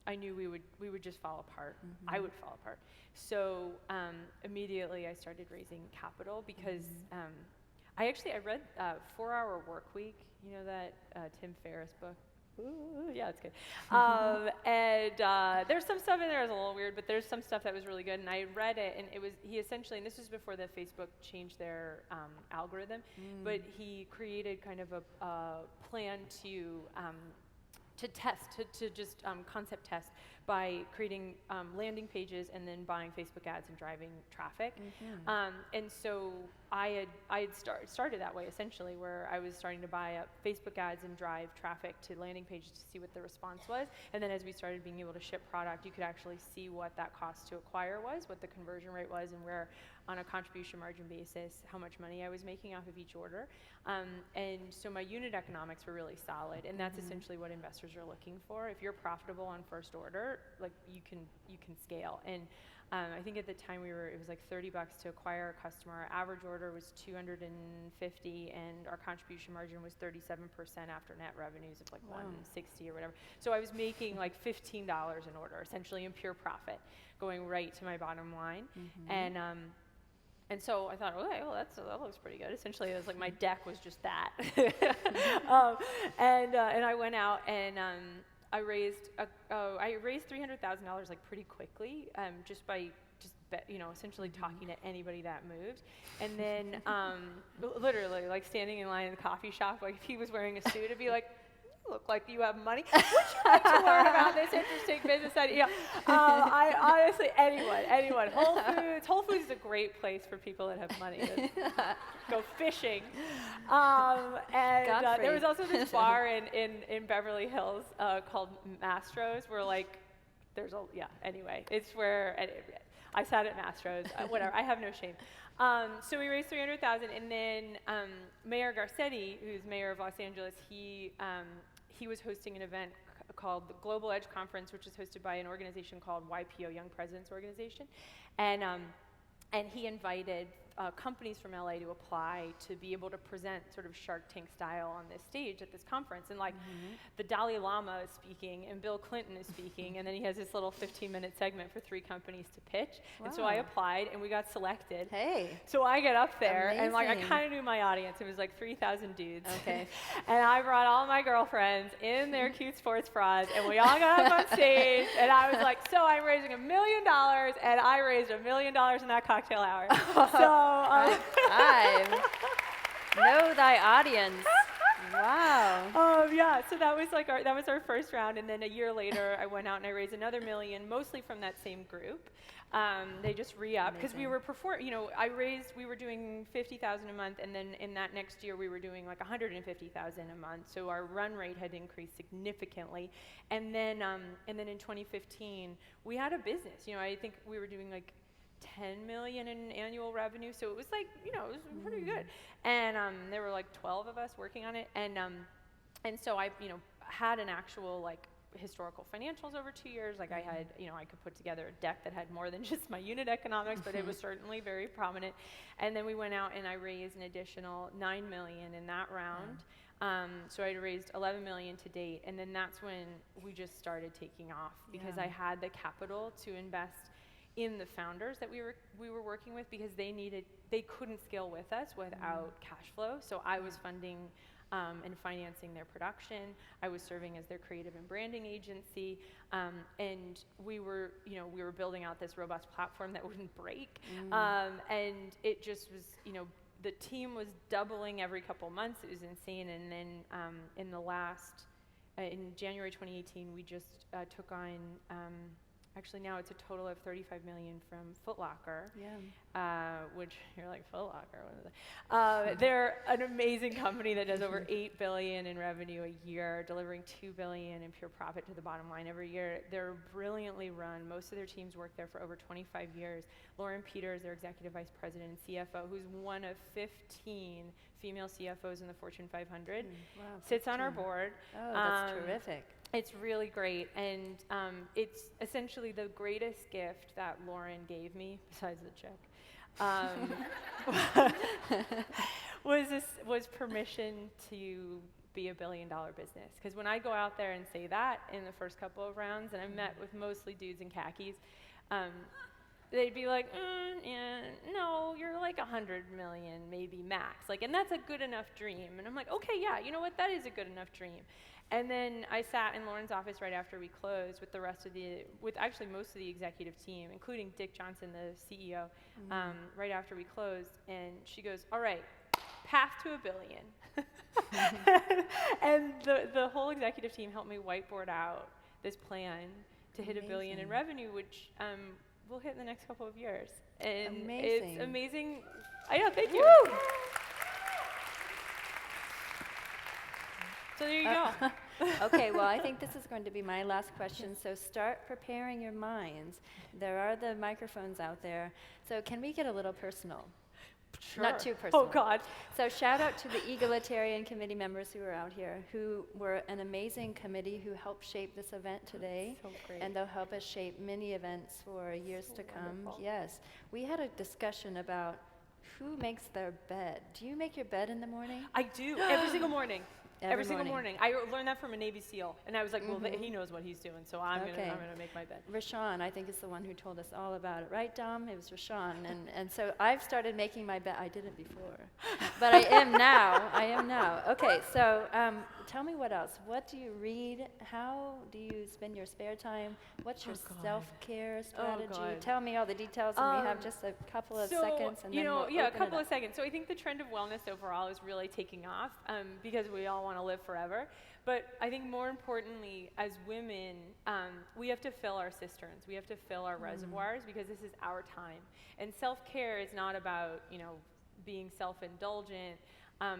I knew we would just fall apart. I would fall apart. So immediately I started raising capital because I read 4 Hour Work Week, that Tim Ferriss book. Ooh, yeah, it's good. And there's some stuff in there that's a little weird, but there's some stuff that was really good. And I read it, and he essentially, and this was before the Facebook changed their algorithm, but he created kind of a plan to test, to just concept test by creating landing pages and then buying Facebook ads and driving traffic. And so I had started that way, essentially, where I was starting to buy up Facebook ads and drive traffic to landing pages to see what the response was. And then as we started being able to ship product, you could actually see what that cost to acquire was, what the conversion rate was, and where, on a contribution margin basis, how much money I was making off of each order. And so my unit economics were really solid, and that's essentially what investors are looking for. If you're profitable on first order, you can scale. And I think at the time it was $30 to acquire a customer. Our average order was $250, and our contribution margin was 37% after net revenues of $160 or whatever. So I was making $15 an order, essentially in pure profit, going right to my bottom line. And so I thought, okay, well, that looks pretty good. Essentially, it was my deck was just that. And I went out and I raised $300,000 pretty quickly, just by essentially talking to anybody that moved. And then literally standing in line in the coffee shop, if he was wearing a suit, it'd be like, "You look like you have money. Would you like to learn about this interesting business idea?" I honestly, anyone. Whole Foods is a great place for people that have money to go fishing. And there was also this bar in Beverly Hills called Mastro's, where anyway, it's where I sat at Mastro's. Whatever, I have no shame. So we raised $300,000, and then Mayor Garcetti, who's mayor of Los Angeles, he was hosting an event called the Global Edge Conference, which is hosted by an organization called YPO, Young Presidents Organization, and he invited companies from LA to apply to be able to present sort of Shark Tank style on this stage at this conference. And like the Dalai Lama is speaking and Bill Clinton is speaking, and then he has this little 15-minute segment for 3 companies to pitch. Wow. And so I applied and we got selected. Hey. So I get up there and like I Amazing. kind of knew my audience. It was like 3,000 dudes. Okay. And I brought all my girlfriends in their cute sports bras, and we all got up on stage, and I was like, so I'm raising $1 million, and I raised $1 million in that cocktail hour. Know thy audience. Wow. Yeah, so that was like our first round, and then a year later, I went out and I raised another $1 million, mostly from that same group. They just re-upped because we were we were doing 50,000 a month, and then in that next year we were doing like 150,000 a month. So our run rate had increased significantly, and then in 2015 we had a business. I think we were doing like 10 million in annual revenue, so it was like it was pretty good. And there were like 12 of us working on it, and so I had an actual like historical financials over 2 years. Like I had, I could put together a deck that had more than just my unit economics, but it was certainly very prominent. And then we went out and I raised an additional 9 million in that round. So I raised 11 million to date, and then that's when we just started taking off because I had the capital to invest in the founders that we were working with, because they couldn't scale with us without cash flow. So I was funding and financing their production. I was serving as their creative and branding agency, and we were building out this robust platform that wouldn't break. And it just was, the team was doubling every couple months. It was insane. And then in January 2018, we just took on. Actually, now it's a total of 35 million from Foot Locker, which you're like, Foot Locker, what is that? They're an amazing company that does over 8 billion in revenue a year, delivering 2 billion in pure profit to the bottom line every year. They're brilliantly run. Most of their teams work there for over 25 years. Lauren Peters, their executive vice president and CFO, who's one of 15 female CFOs in the Fortune 500, sits on our board. Oh, that's terrific. It's really great, and it's essentially the greatest gift that Lauren gave me, besides the check, was permission to be $1 billion business. Because when I go out there and say that in the first couple of rounds, and I met with mostly dudes in khakis, they'd be like, no, you're like 100 million, maybe max. Like, and that's a good enough dream. And I'm like, okay, yeah, you know what, that is a good enough dream. And then I sat in Lauren's office right after we closed with actually most of the executive team, including Dick Johnson, the CEO, right after we closed. And she goes, all right, path to $1 billion. And the whole executive team helped me whiteboard out this plan to hit $1 billion in revenue, which we'll hit in the next couple of years. And it's amazing. I know, thank you. Woo! So there you go. Okay, well, I think this is going to be my last question. So start preparing your minds. There are the microphones out there. So can we get a little personal? Sure. Not too personal. Oh, God. So shout out to the egalitarian committee members who are out here, who were an amazing committee who helped shape this event today. So great. And they'll help us shape many events for years to come. Wonderful. Yes. We had a discussion about who makes their bed. Do you make your bed in the morning? I do, every single morning. Every single morning. morning. I learned that from a Navy SEAL, and I was like, well, he knows what he's doing, so I'm gonna make my bed. Rashawn, I think, is the one who told us all about it, right, Dom? It was Rashawn, and so I've started making my bed. I didn't before, but I am now. Okay, so tell me what else. What do you read? How do you spend your spare time? What's your self-care strategy? Tell me all the details, and we have just a couple of seconds, and then we'll a couple of seconds. So I think the trend of wellness overall is really taking off because we all want to live forever. But I think more importantly, as women, we have to fill our cisterns. We have to fill our reservoirs because this is our time. And self-care is not about, being self-indulgent.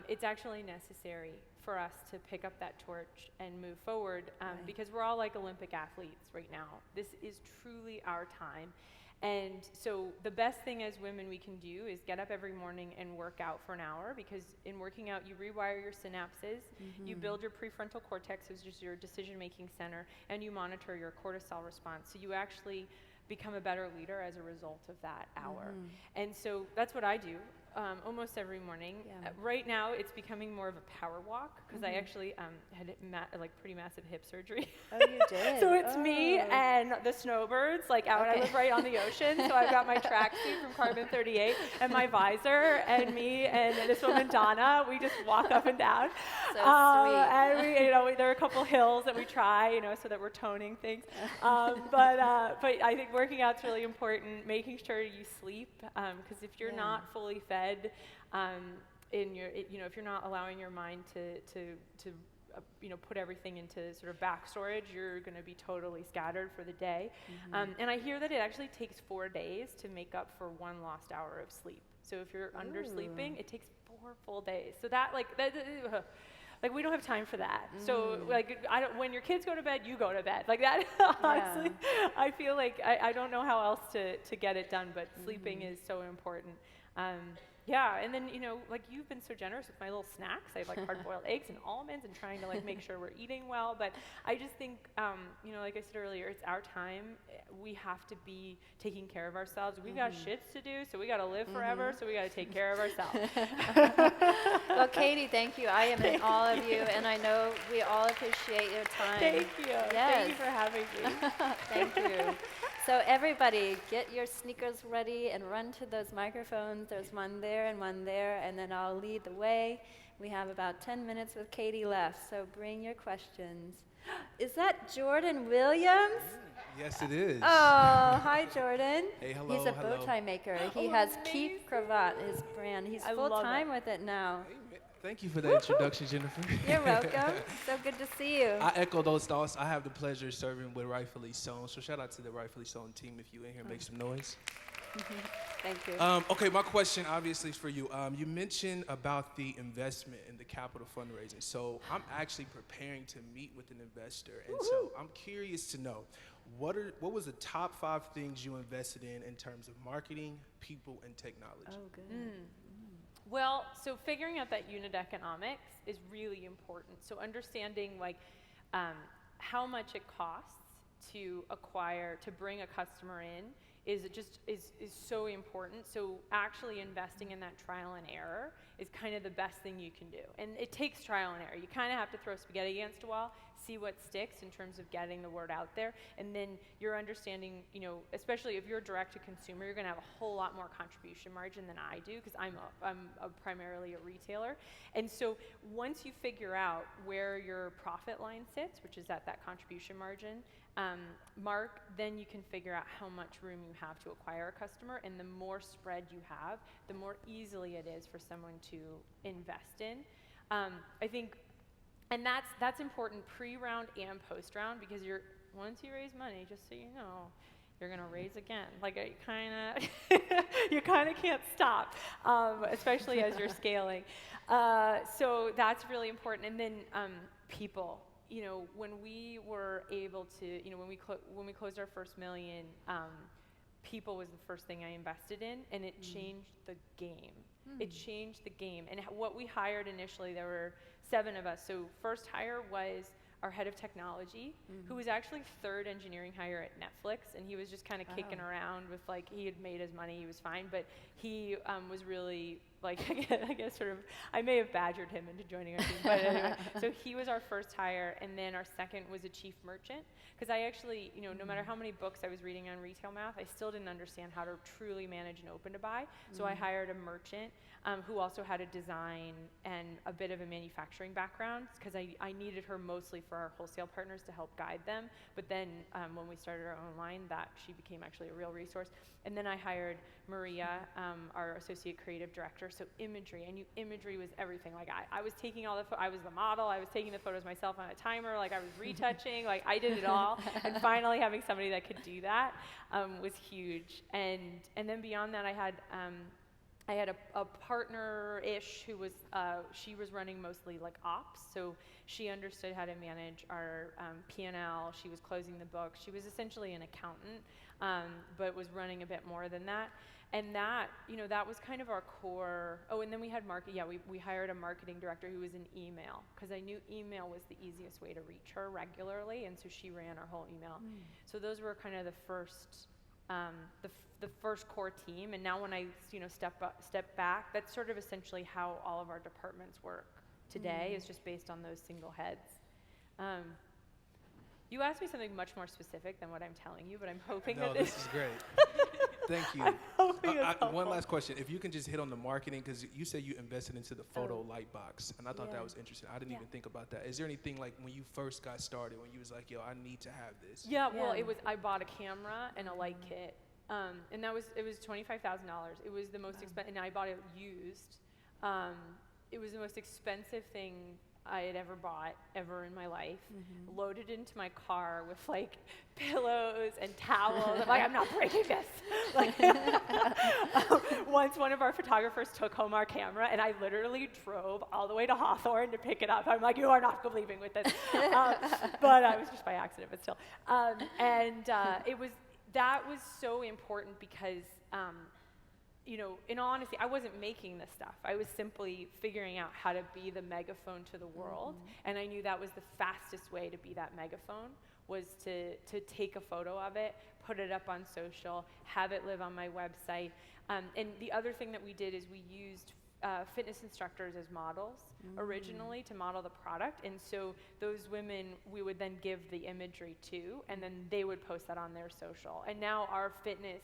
It's actually necessary for us to pick up that torch and move forward because we're all like Olympic athletes right now. This is truly our time. And so the best thing as women we can do is get up every morning and work out for an hour, because in working out you rewire your synapses, you build your prefrontal cortex, which is your decision-making center, and you monitor your cortisol response. So you actually become a better leader as a result of that hour. And so that's what I do almost every morning. Yeah. Right now, it's becoming more of a power walk because I actually had like pretty massive hip surgery. Oh, you did? So it's me and the snowbirds, like out. I live right on the ocean, so I've got my tracksuit from Carbon38 and my visor, and me and this woman Donna. We just walk up and down. So sweet. And we, there are a couple hills that we try, so that we're toning things. But I think working out's really important. Making sure you sleep, because if you're not fully fed, if you're not allowing your mind to put everything into sort of back storage, you're going to be totally scattered for the day. And I hear that it actually takes 4 days to make up for 1 lost hour of sleep. So if you're undersleeping, it takes 4 full days. So that we don't have time for that. So when your kids go to bed, you go to bed. Like that, honestly, I feel like I don't know how else to get it done, but sleeping is so important. And then, like you've been so generous with my little snacks. I have like hard-boiled eggs and almonds and trying to like make sure we're eating well. But I just think, like I said earlier, it's our time. We have to be taking care of ourselves. We've got shits to do, so we got to live forever, so we got to take care of ourselves. Well, Katie, thank you. I am in awe of you, and I know we all appreciate your time. Thank you. Yes. Thank you for having me. Thank you. So everybody, get your sneakers ready and run to those microphones. There's one there, and then I'll lead the way. We have about 10 minutes with Katie left, so bring your questions. Is that Jordan Williams? Yes, it is. Oh, hi, Jordan. Hey, hello, He's a hello. bow tie maker. He Oh, has amazing. Keep Cravat, his brand. He's I love full-time it. with it now. Thank you for that introduction, Jennifer. You're welcome. So good to see you. I echo those thoughts. I have the pleasure of serving with Rightfully Sewn. So shout out to the Rightfully Sewn team if you're in here, make some noise. Thank you. Okay, my question obviously is for you. You mentioned about the investment in the capital fundraising. So I'm actually preparing to meet with an investor. And so I'm curious to know, what was the top 5 things you invested in terms of marketing, people, and technology? Oh, good. Well, so figuring out that unit economics is really important. So understanding how much it costs to bring a customer in is so important. So actually investing in that trial and error is kind of the best thing you can do. And it takes trial and error. You kind of have to throw spaghetti against a wall, see what sticks in terms of getting the word out there. And then you're understanding, especially if you're direct to consumer, you're going to have a whole lot more contribution margin than I do because I'm primarily a retailer. And so once you figure out where your profit line sits, which is at that contribution margin mark, then you can figure out how much room you have to acquire a customer. And the more spread you have, the more easily it is for someone to invest in. I think, and that's important pre-round and post-round, because once you raise money, just so you know, you're gonna raise again. Like you kind of can't stop, especially as you're scaling. So that's really important. And then people. When we were able to, when we closed our first million, people was the first thing I invested in, and it changed the game. It changed the game. And what we hired initially, there were 7 of us. So first hire was our head of technology, who was actually 3rd engineering hire at Netflix, and he was just kind of kicking around with he had made his money, he was fine, but he was really I guess sort of, I may have badgered him into joining our team, but anyway. So he was our first hire, and then our second was a chief merchant, because I actually, no matter how many books I was reading on retail math, I still didn't understand how to truly manage an open to buy. So I hired a merchant who also had a design and a bit of a manufacturing background, because I needed her mostly for our wholesale partners to help guide them. But then when we started our own line, she became actually a real resource. And then I hired Maria, our associate creative director. So imagery, I knew imagery was everything. I was taking all I was the model, I was taking the photos myself on a timer, I was retouching, I did it all. And finally having somebody that could do that was huge. And then beyond that, I had a partner-ish who was, she was running mostly ops, so she understood how to manage our P&L. She was closing the books. She was essentially an accountant, but was running a bit more than that. And that, that was kind of our core. Oh, and then we had we hired a marketing director who was in email, because I knew email was the easiest way to reach her regularly, and so she ran our whole email. So those were kind of the first the first core team, and now when I step back, that's sort of essentially how all of our departments work today, is just based on those single heads. You asked me something much more specific than what I'm telling you, but I'm hoping No, that this is great. Thank you. I'm hoping it's One helpful. last question. If you can just hit on the marketing, because you said you invested into the photo light box, and I thought that was interesting. I didn't even think about that. Is there anything like when you first got started, when you was like, yo, I need to have this? Yeah, well, Yeah. I bought a camera and a light kit, and it was $25,000. It was the most expensive, and I bought it used. It was the most expensive thing I had ever bought ever in my life. Loaded into my car with like pillows and towels. I'm like, I'm not breaking this. Like, once one of our photographers took home our camera, and I literally drove all the way to Hawthorne to pick it up. I'm like, you are not leaving with this. But I was just by accident, but still. That was so important because, in all honesty, I wasn't making this stuff. I was simply figuring out how to be the megaphone to the world, and I knew that was the fastest way to be that megaphone, was to take a photo of it, put it up on social, have it live on my website. And the other thing that we did is we used fitness instructors as models originally to model the product, and so those women we would then give the imagery to, and then they would post that on their social. And now our fitness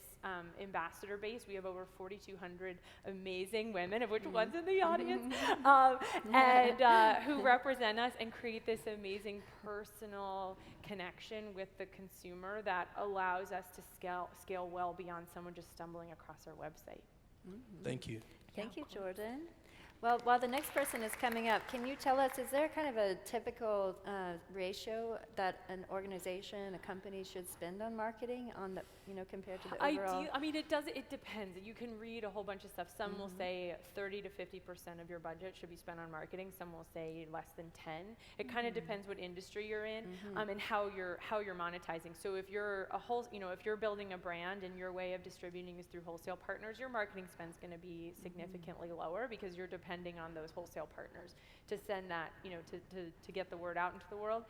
ambassador base, we have over 4,200 amazing women, of which one's in the audience, and who represent us and create this amazing personal connection with the consumer that allows us to scale well beyond someone just stumbling across our website. Thank you. Thank you, Jordan. Well, while the next person is coming up, can you tell us, is there kind of a typical ratio that an organization, a company should spend on marketing compared to the overall? It depends. You can read a whole bunch of stuff. Some will say 30 to 50% of your budget should be spent on marketing. Some will say less than 10. It kind of depends what industry you're in, and how you're monetizing. So if you're if you're building a brand and your way of distributing is through wholesale partners, your marketing spend is going to be significantly lower because you're depending on those wholesale partners to send that, to get the word out into the world.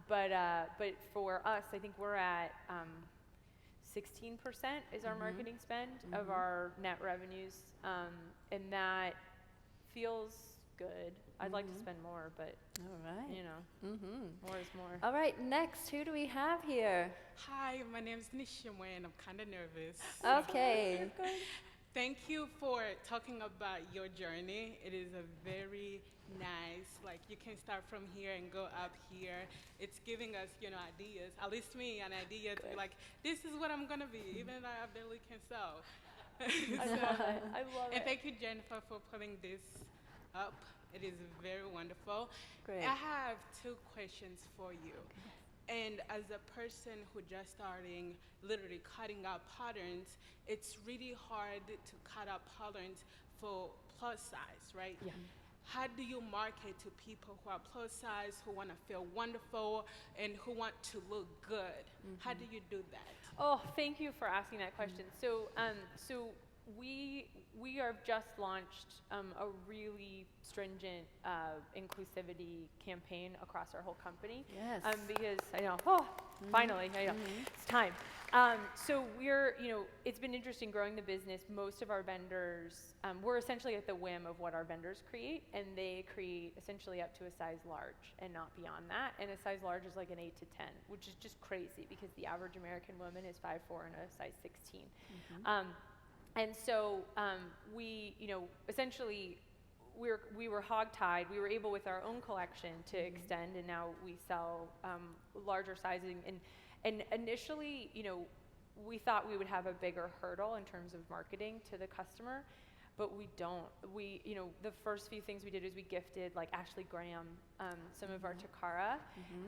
But for us, I think we're at 16% is our marketing spend of our net revenues, and that feels good. I'd like to spend more, but All right. more is more. All right, next, who do we have here? Hi, my name is Nishimwe, and I'm kind of nervous. Okay. Thank you for talking about your journey. It is a very nice, like you can start from here and go up here. It's giving us, ideas, at least me, an idea to be like, this is what I'm gonna be, even though I barely can sew. I love it. And thank you, Jennifer, for putting this up. It is very wonderful. Great. I have two questions for you. And as a person who just starting literally cutting out patterns, it's really hard to cut out patterns for plus size, right? Yeah. How do you market to people who are plus size, who want to feel wonderful, and who want to look good? How do you do that? Oh, thank you for asking that question. So we are just launched a really stringent inclusivity campaign across our whole company. Yes. Because I know, finally, I know, it's time. So we're, it's been interesting growing the business. Most of our vendors, we're essentially at the whim of what our vendors create, and they create essentially up to a size large and not beyond that. And a size large is like an 8 to 10, which is just crazy because the average American woman is 5'4" and a size 16. And so we, essentially, we were hogtied. We were able with our own collection to extend, and now we sell larger sizing. And initially, we thought we would have a bigger hurdle in terms of marketing to the customer, but we don't. We, the first few things we did is we gifted like Ashley Graham some of our Takara,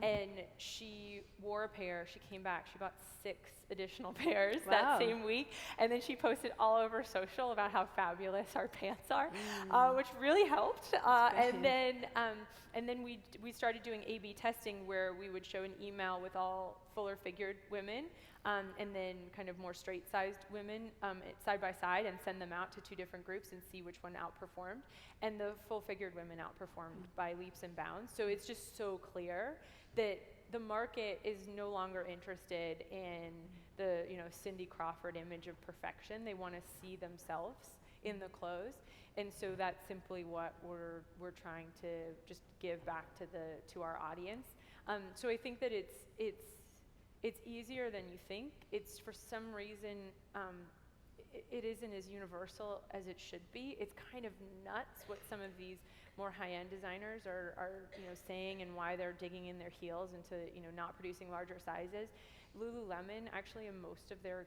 and she wore a pair. She came back. She bought 6 additional pairs that same week, and then she posted all over social about how fabulous our pants are, which really helped. And then we started doing A/B testing where we would show an email with all fuller figured women, and then kind of more straight-sized women side by side, and send them out to 2 different groups and see which one outperformed. And the full-figured women outperformed by leaps and bounds. So it's just so clear that the market is no longer interested in the, Cindy Crawford image of perfection. They want to see themselves in the clothes. And so that's simply what we're trying to just give back to our audience. So I think that it's easier than you think. It's, for some reason, it isn't as universal as it should be. It's kind of nuts what some of these more high-end designers are saying, and why they're digging in their heels into not producing larger sizes. Lululemon actually, in most of their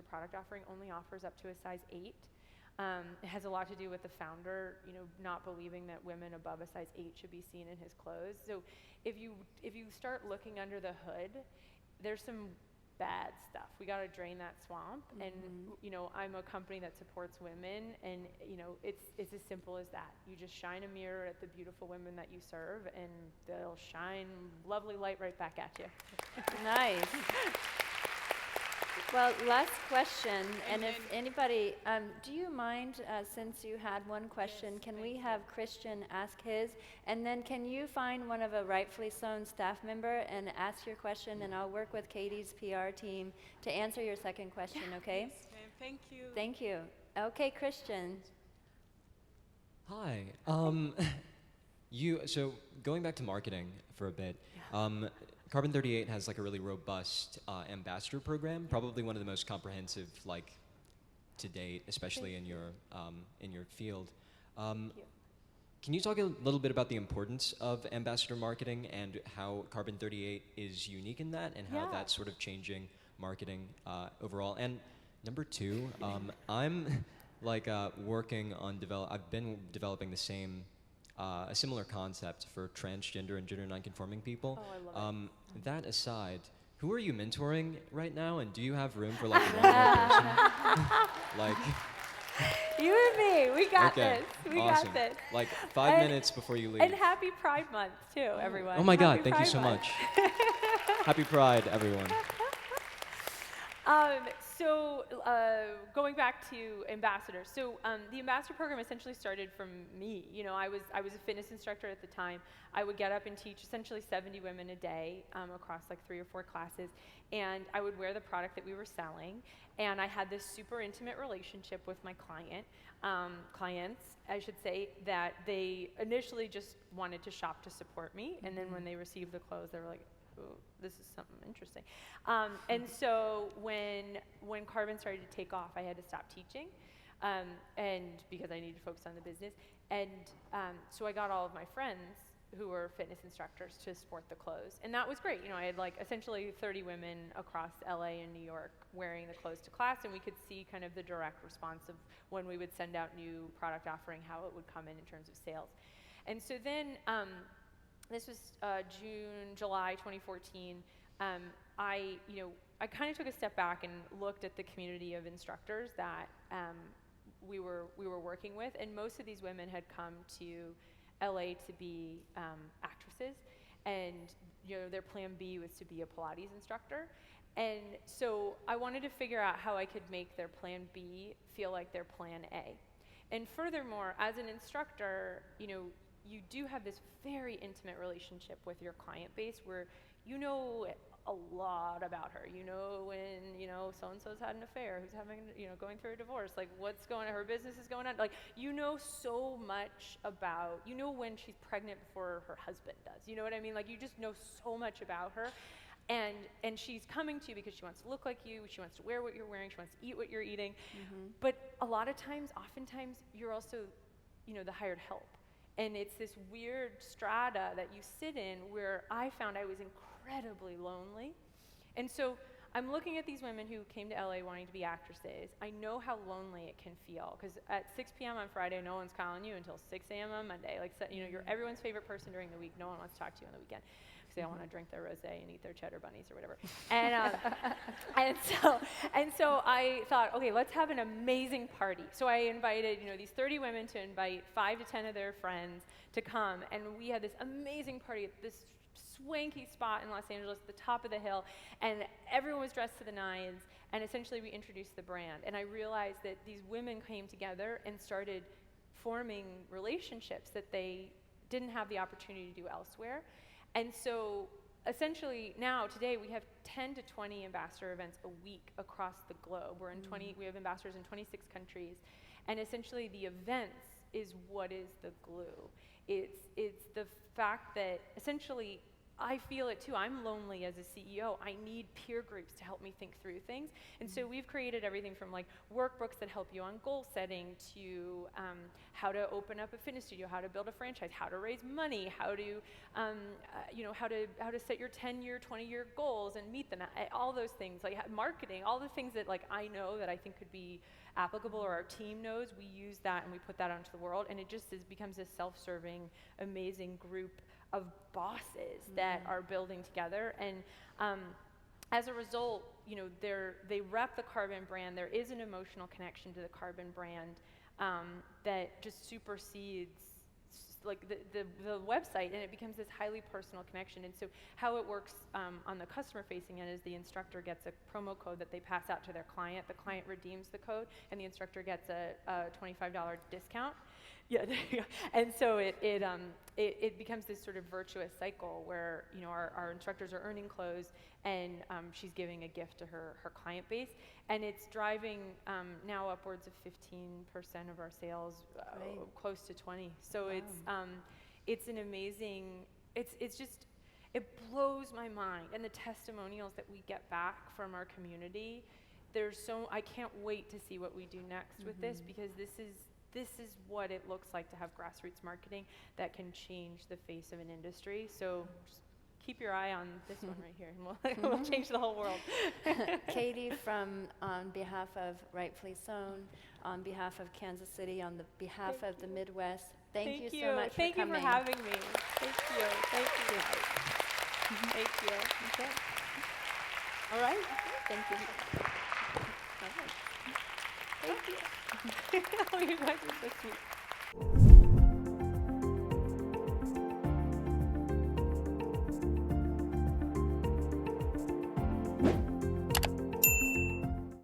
product offering, only offers up to a size 8. It has a lot to do with the founder, not believing that women above a size 8 should be seen in his clothes. So if you start looking under the hood, there's some bad stuff. We got to drain that swamp. And I'm a company that supports women, and it's as simple as that. You just shine a mirror at the beautiful women that you serve, and they'll shine lovely light right back at you. Nice. Well, last question, and if anybody, do you mind, since you had one question, can we have Christian ask his, and then can you find one of a Rightfully Sewn staff member and ask your question, and I'll work with Katie's PR team to answer your second question, okay? Yes, ma'am. Thank you. Thank you. Okay, Christian. Hi. So going back to marketing for a bit, Carbon38 has like a really robust ambassador program, probably one of the most comprehensive to date, especially in your field. Can you talk a little bit about the importance of ambassador marketing and how Carbon38 is unique in that, and how that's sort of changing marketing overall? And number two, I'm working on I've been developing the same. A similar concept for transgender and gender nonconforming people. Oh, I love it. That aside, who are you mentoring right now, and do you have room for one more person? You and me, we got okay, this. We awesome. got this. 5 minutes before you leave. And happy Pride Month too, everyone. Oh my God! Happy Thank you Pride so Month. much. Happy Pride, everyone. So going back to ambassadors, so the ambassador program essentially started from me. I was a fitness instructor at the time. I would get up and teach essentially 70 women a day across 3 or 4 classes, and I would wear the product that we were selling. And I had this super intimate relationship with my clients, I should say, that they initially just wanted to shop to support me, and then when they received the clothes, they were like, "Ooh, this is something interesting." And so when Carbon started to take off, I had to stop teaching, and because I needed to focus on the business. And so I got all of my friends who were fitness instructors to sport the clothes, and that was great. I had essentially 30 women across LA and New York wearing the clothes to class, and we could see kind of the direct response of when we would send out new product offering, how it would come in terms of sales. And so then this was July 2014. I kind of took a step back and looked at the community of instructors that we were working with, and most of these women had come to LA to be actresses, and their plan B was to be a Pilates instructor. And so I wanted to figure out how I could make their plan B feel like their plan A. And furthermore, as an instructor, you do have this very intimate relationship with your client base where you know a lot about her. When, so-and-so's had an affair, who's having, going through a divorce, what's going on, her business is going on. So much about, when she's pregnant before her husband does. You know what I mean? You just know so much about her. And she's coming to you because she wants to look like you, she wants to wear what you're wearing, she wants to eat what you're eating. But oftentimes, you're also, the hired help. And it's this weird strata that you sit in where I found I was incredibly lonely. And so I'm looking at these women who came to LA wanting to be actresses. I know how lonely it can feel, because at 6 p.m. on Friday, no one's calling you until 6 a.m. on Monday. You're everyone's favorite person during the week. No one wants to talk to you on the weekend, because they all want to drink their rosé and eat their cheddar bunnies or whatever. And so I thought, okay, let's have an amazing party. So I invited, these 30 women to invite 5 to 10 of their friends to come, and we had this amazing party at this swanky spot in Los Angeles, the top of the hill, and everyone was dressed to the nines, and essentially we introduced the brand. And I realized that these women came together and started forming relationships that they didn't have the opportunity to do elsewhere. And so essentially now, today, we have 10 to 20 ambassador events a week across the globe. We're in we have ambassadors in 26 countries. And essentially the events is what is the glue. It's the fact that essentially I feel it too. I'm lonely as a CEO. I need peer groups to help me think through things. And so we've created everything from like workbooks that help you on goal setting to how to open up a fitness studio, how to build a franchise, how to raise money, how to, how to set your 10-year, 20-year goals and meet them. All those things, like marketing, all the things that like I know that I think could be applicable or our team knows, we use that and we put that onto the world, and it just becomes a self-serving, amazing group of bosses that are building together. And as a result, they rep the Carbon brand. There is an emotional connection to the Carbon brand that just supersedes like the website, and it becomes this highly personal connection. And so how it works on the customer facing end is the instructor gets a promo code that they pass out to their client. The client redeems the code, and the instructor gets a $25 discount. Yeah, there you go. And so it becomes this sort of virtuous cycle where our instructors are earning clothes, and she's giving a gift to her client base, and it's driving now upwards of 15% of our sales, close to 20. So it's an amazing. It's just, it blows my mind, and the testimonials that we get back from our community. I can't wait to see what we do next with this, because this is what it looks like to have grassroots marketing that can change the face of an industry. So just keep your eye on this one right here, and we'll change the whole world. Katie, on behalf of Rightfully Sewn, on behalf of Kansas City, on the behalf of the Midwest, thank you so much for coming. Thank you for having me. Thank you. Thank you. Thank you. Okay. All right. Thank you. Thank you. Oh, you guys are so sweet.